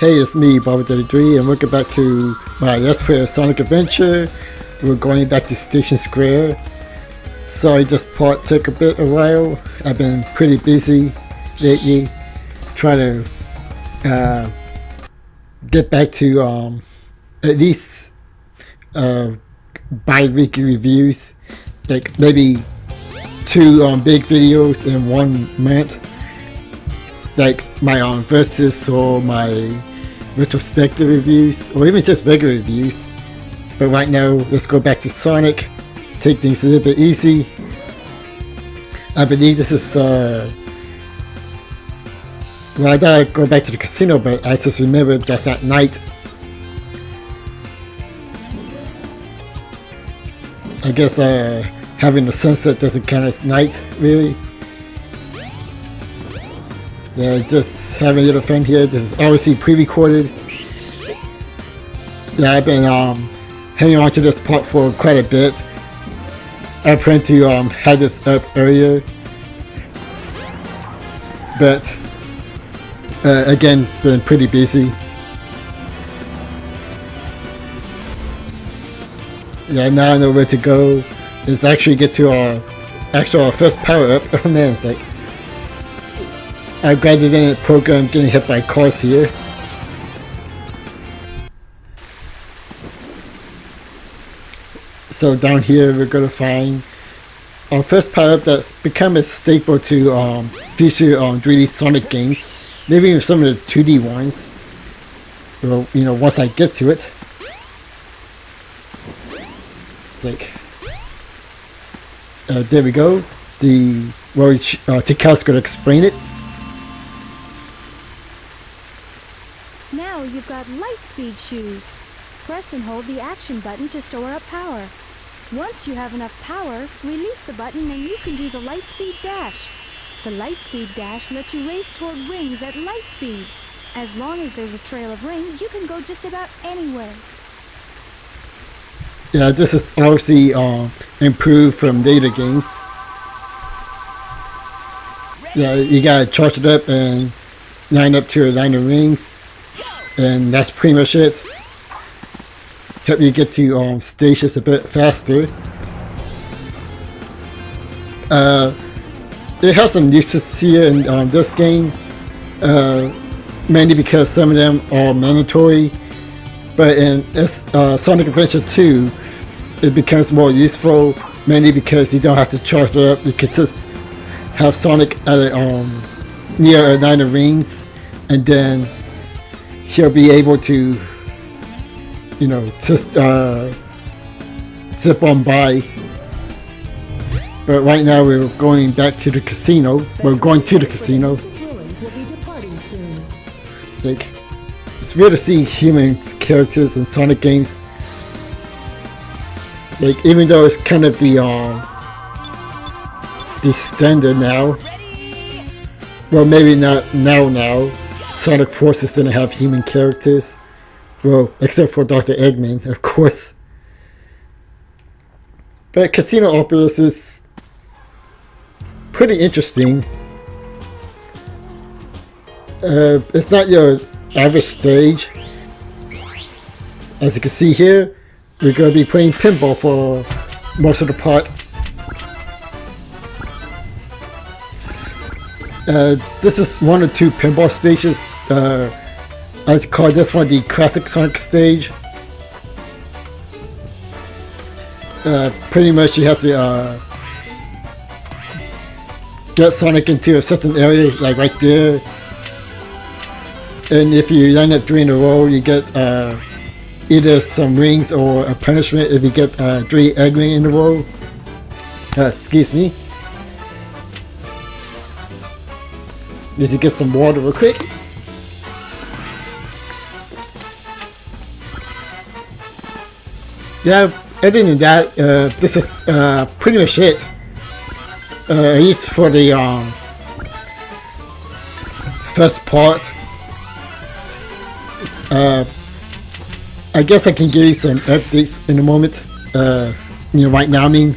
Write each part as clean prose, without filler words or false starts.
Hey, it's me, Bobby33, and welcome back to my Let's Play Sonic Adventure. We're going back to Station Square. Sorry this part took a while. I've been pretty busy lately trying to get back to at least bi-weekly reviews, like maybe 2 big videos in 1 month, like my versus or my retrospective reviews, or even just regular reviews. But right now, let's go back to Sonic, take things a little bit easy. I believe this is well, I thought I'd go back to the casino, but I just remembered that's at night. I guess having the sunset doesn't count as night, really. Yeah, just having a little fun here. This is obviously pre-recorded. Yeah, I've been hanging on to this part for quite a bit. I plan to have this up earlier, but again, been pretty busy. Yeah, now I know where to go. Is actually get to our first power up. Oh man, it's like I'm glad they didn't program getting hit by cars here. So down here we're gonna find our first power-up that's become a staple to future 3D Sonic games, maybe even some of the 2D ones. Well, you know, once I get to it. It's like there we go. Tikal's gonna explain it. Now you've got light speed shoes. Press and hold the action button to store up power. Once you have enough power, release the button and you can do the light speed dash. The light speed dash lets you race toward rings at light speed. As long as there's a trail of rings, you can go just about anywhere. Yeah, this is obviously improved from later games. Yeah, you gotta charge it up and line up to a line of rings, and that's pretty much it. Help you get to stations a bit faster. It has some uses here in this game, mainly because some of them are mandatory. But in Sonic Adventure 2, it becomes more useful, mainly because you don't have to charge it up. You can just have Sonic at near a line of rings, and then he'll be able to, you know, just zip on by. But right now we're going back to the casino. We're going to the casino. It's like, it's weird to see human characters in Sonic games. Like, even though it's kind of the standard now. Well, maybe not now. Sonic Forces didn't have human characters. Well, except for Dr. Eggman, of course. But Casino Operas is pretty interesting. It's not your average stage. As you can see here, we're going to be playing pinball for most of the part. This is 1 or 2 pinball stages. I call this one the classic Sonic stage. Pretty much you have to get Sonic into a certain area, like right there. And if you line up during the roll, you get either some rings or a punishment if you get 3 Eggman in the roll. Excuse me. Need to get some water real quick. Yeah, other than that, this is pretty much it. At least for the first part. I guess I can give you some updates in a moment. You know, right now, I mean,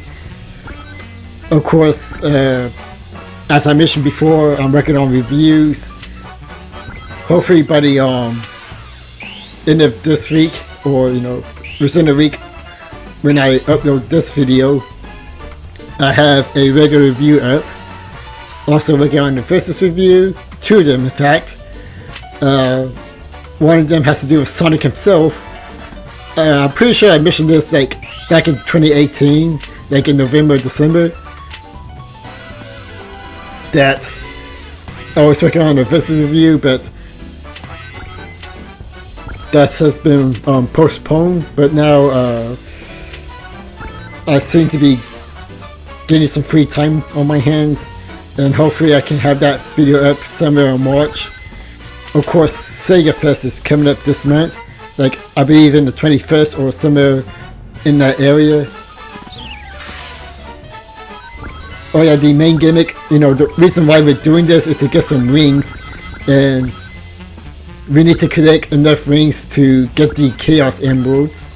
of course, as I mentioned before, I'm working on reviews. Hopefully by the end of this week, or within a week when I upload this video, I have a regular review up. Also working on the Versus review, 2 of them in fact. One of them has to do with Sonic himself. I'm pretty sure I mentioned this like back in 2018, like in November, December, that I was working on a Versus review, but that has been postponed. But now I seem to be getting some free time on my hands, and hopefully I can have that video up somewhere in March. Of course, Sega Fest is coming up this month, like I believe in the 21st or somewhere in that area. Oh yeah, the main gimmick, the reason why we're doing this is to get some rings, and we need to collect enough rings to get the Chaos Emeralds.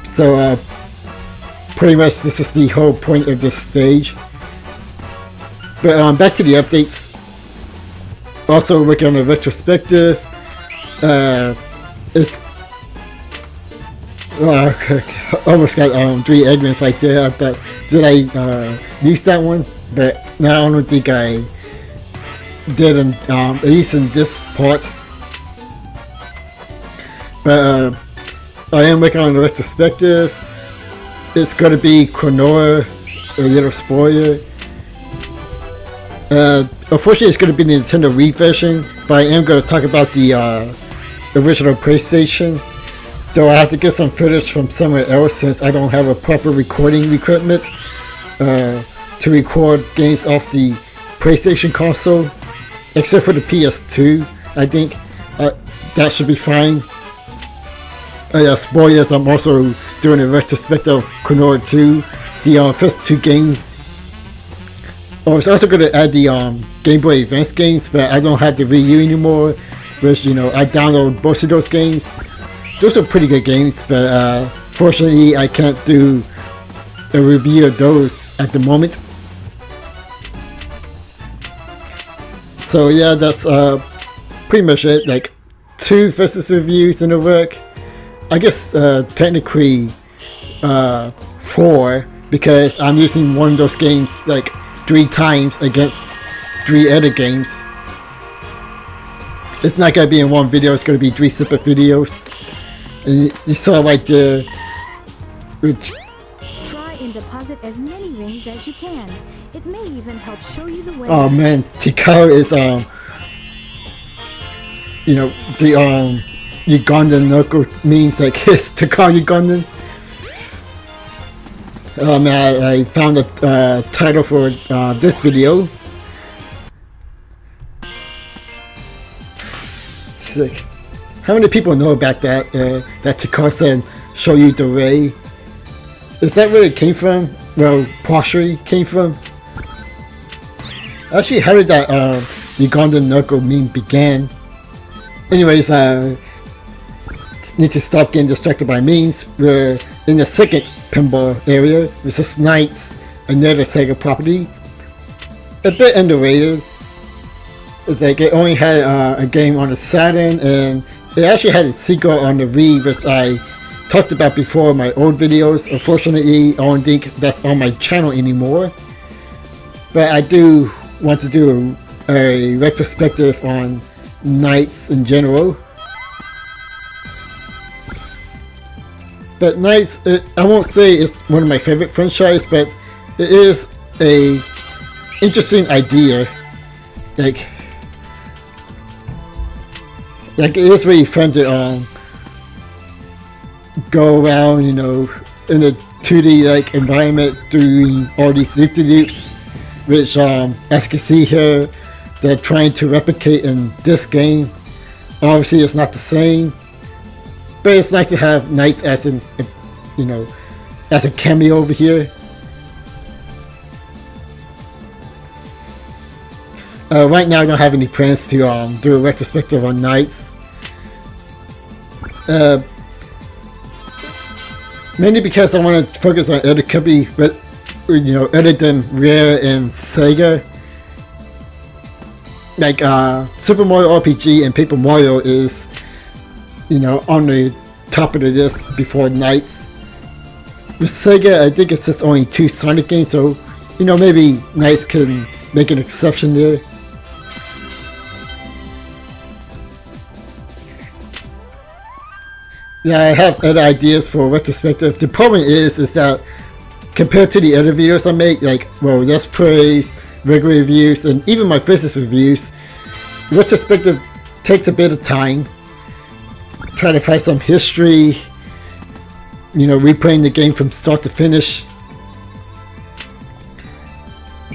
So pretty much this is the whole point of this stage. But back to the updates. Also working on a retrospective. It's almost got 3 Eggmans right there. I thought, did I use that one? But no, I don't think I did, at least in this part. But I am working on a retrospective. It's going to be Chronora, a little spoiler. Unfortunately, it's going to be the Nintendo Wii version, but I am going to talk about the original PlayStation. Though I have to get some footage from somewhere else since I don't have a proper recording equipment to record games off the PlayStation console, except for the PS2. I think that should be fine. Spoilers, I'm also doing a retrospective of Chronora 2, the first 2 games. Oh, it's also going to add the Game Boy Advance games, but I don't have the Wii U anymore, which, I download both of those games. Those are pretty good games, but fortunately I can't do a review of those at the moment. So yeah, that's pretty much it. Like 2 Versus reviews in the work. I guess technically 4, because I'm using one of those games like 3 times against 3 other games. It's not going to be in one video, it's going to be 3 separate videos. And you saw right there, which... Try and deposit as many rings as you can. It may even help show you the way. Oh man, Tikal is the Ugandan local memes, like his Tikal Ugandan. Oh man, I found a title for this video. It's like, how many people know about that? That Tikal said, "Show you the way." Is that where it came from? Well, partially came from. Actually, how did that Ugandan local meme began? Anyways, need to stop getting distracted by memes. We're in the second pinball area. This is Knights, another Sega property. A bit underrated. It's like it only had a game on the Saturn, and it actually had a sequel on the Wii, which I talked about before in my old videos. Unfortunately, I don't think that's on my channel anymore. But I do want to do a retrospective on Knights in general. But Knights, I won't say it's one of my favorite franchises, but it is a interesting idea. Like it is really fun to go around, in a 2D like environment doing all these loop-de-loops, which as you can see here, they're trying to replicate in this game. Obviously, it's not the same. But it's nice to have Knights as as a cameo over here. Right now I don't have any plans to do a retrospective on Knights. Mainly because I want to focus on other company, but other than Rare and Sega. Like Super Mario RPG and Paper Mario is you know, on the top of the list before Knights. With Sega, I think it's just only 2 Sonic games, so, you know, maybe Knights can make an exception there. Yeah, I have other ideas for retrospective. The problem is that compared to the other videos I make, like, well, Let's Plays, regular reviews, and even my business reviews, retrospective takes a bit of time. Try to find some history, you know, replaying the game from start to finish.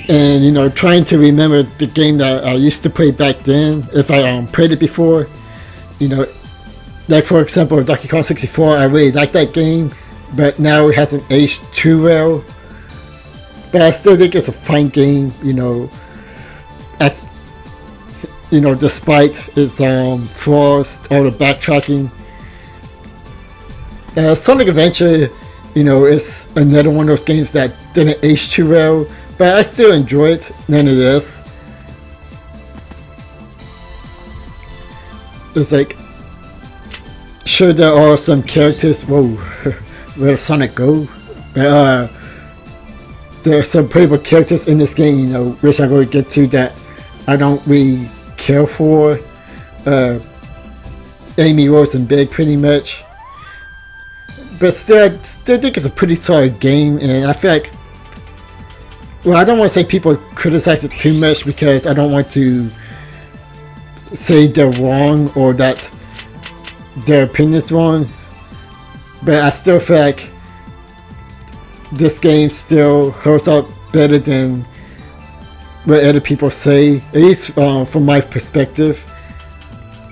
And, you know, trying to remember the game that I used to play back then, if I played it before. You know, like for example, Donkey Kong 64, I really like that game, but now it hasn't aged too well. But I still think it's a fine game, you know, as, you know, despite its flaws, all the backtracking. Sonic Adventure, you know, is another one of those games that didn't age too well, but I still enjoy it nonetheless. It's like, sure, there are some characters. Whoa, where does Sonic go? There are some playable characters in this game, you know, which I'm going to get to, that I don't really care for. Amy, Rose, and Big, pretty much. But still, I still think it's a pretty solid game, and I feel like, well, I don't want to say people criticize it too much because I don't want to say they're wrong or that their opinion's wrong, but I still feel like this game still holds up better than what other people say, at least from my perspective.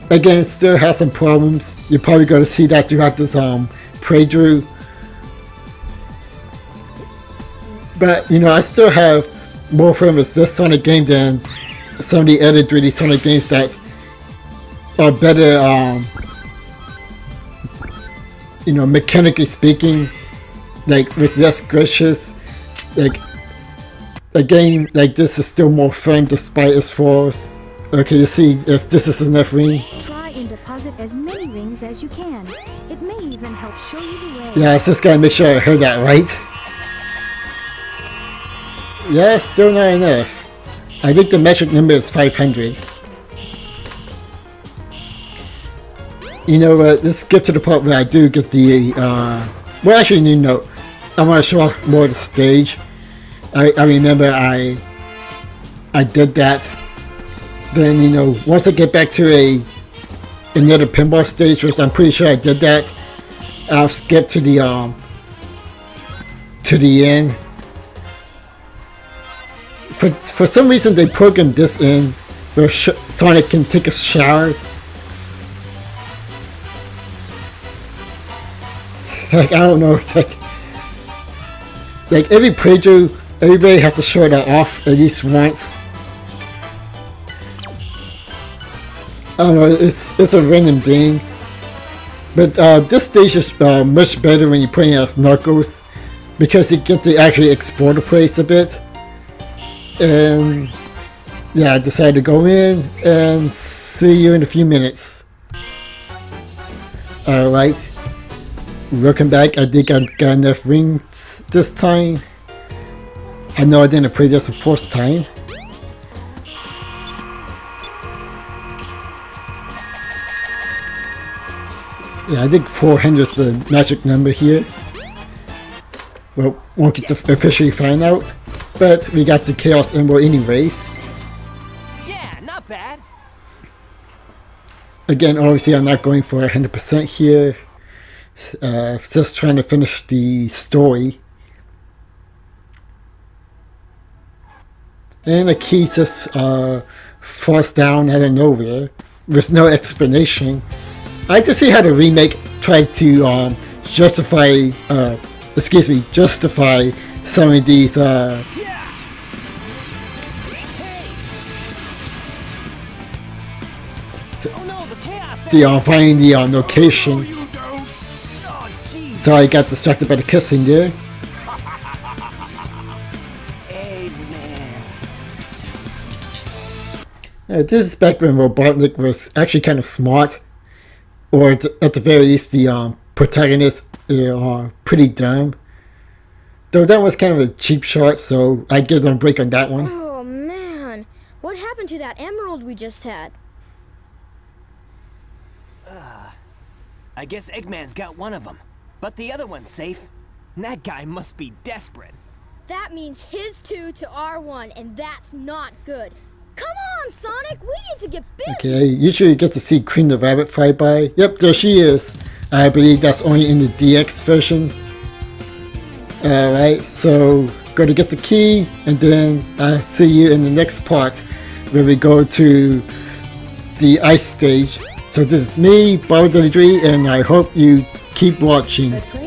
Again, it still has some problems. You're probably going to see that throughout this playthrough. But, you know, I still have more fun with this Sonic game than some of the other 3D Sonic games that are better, you know, mechanically speaking, like with less glitches. Like, a game like this is still more fun despite its flaws. Okay, let's see if this is enough ring. Try and deposit as many rings as you can. It may even help show you the way. Yeah, I just gotta make sure I heard that right. Yeah, still not enough. I think the magic number is 500. You know what, let's skip to the part where I do get the, well, actually, you know, I want to show off more of the stage. I remember I did that. Then, you know, once I get back to another pinball stage, which I'm pretty sure I did that, I'll skip to the end. For some reason, they programmed this in where Sonic can take a shower. Like, I don't know, it's like every playthrough, everybody has to show that off at least once. I don't know, it's a random thing. But this stage is much better when you're playing as Knuckles, because you get to actually explore the place a bit. And yeah, I decided to go in and see you in a few minutes. Alright, welcome back. I think I got enough rings this time. I know I didn't play this the first time. Yeah, I think 400 is the magic number here. Well, won't get to officially find out, but we got the Chaos Emerald anyways. Yeah, not bad. Again, obviously I'm not going for 100% here. Just trying to finish the story. And the key just falls down out of nowhere. There's no explanation. I like to see how the remake tried to justify some of these finding the location. So I got distracted by the cussing there. This is back when Robotnik was actually kind of smart. or at the very least, the protagonists are pretty dumb. Though that was kind of a cheap shot, so I give them a break on that one. Oh man, what happened to that emerald we just had? I guess Eggman's got one of them, but the other one's safe. That guy must be desperate. That means his 2 to our 1, and that's not good. Come on, Sonic, we need to get busy. Okay, usually you get to see Queen the Rabbit fly by. Yep, there she is. I believe that's only in the DX version. Alright, so go to get the key, and then I'll see you in the next part where we go to the ice stage. So this is me, Bowser, and I hope you keep watching. The train